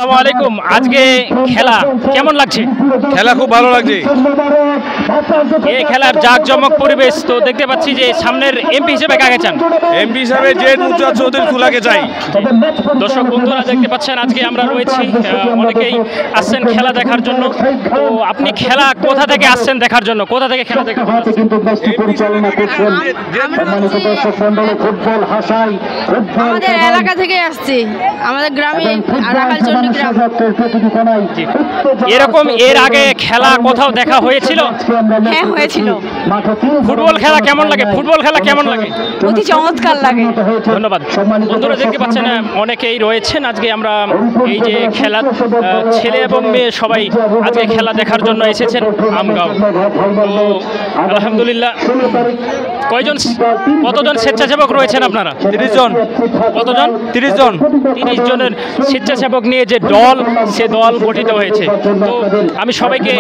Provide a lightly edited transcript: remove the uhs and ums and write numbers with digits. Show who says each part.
Speaker 1: আসসালামু আলাইকুম। আজকে খেলা কেমন লাগছে?
Speaker 2: খেলা খুব ভালো লাগছে।
Speaker 1: এই খেলার জাঁকজমক পরিবেশ তো দেখতে পাচ্ছি যে সামনের এমপি হিসেবে কাকে চান?
Speaker 2: এমপি হিসাবে জেড মুর্তজা চৌধুরী তুলাকে চাই।
Speaker 1: দর্শক বন্ধুরা দেখতে পাচ্ছেন আজকে আমরা রয়েছি, অনেকেই আসছেন খেলা দেখার জন্য। তো আপনি খেলা কোথা থেকে আসছেন দেখার জন্য? কোথা থেকে খেলা দেখার জন্য আসছেন?
Speaker 3: আমাদের এলাকা থেকে আসছি, আমাদের গ্রামে রাখালচন্ডী গ্রাম।
Speaker 1: এরকম এর আগে খেলা কোথাও দেখা হয়েছিল?
Speaker 3: হ্যাঁ, হয়েছিল।
Speaker 1: ফুটবল খেলা কেমন লাগে? ফুটবল খেলা কেমন লাগে?
Speaker 3: অতি চমৎকার লাগে।
Speaker 1: ধন্যবাদ। বন্ধুরা দেখতে পাচ্ছেন অনেকেই রয়েছেন আজকে। আমরা এই যে খেলা, ছেলে এবং মেয়ে সবাই আজকে খেলা দেখার জন্য এসেছেন আমগাঁও। তো আলহামদুলিল্লাহ, কতজন স্বেচ্ছাসেবক রয়েছেন আপনারা?
Speaker 2: 30 জন।
Speaker 1: কতজন?
Speaker 2: 30 জন।
Speaker 1: 30 জনের স্বেচ্ছাসেবক নিয়ে যে দল, সে দল গঠিত হয়েছে। তো আমি সবাইকে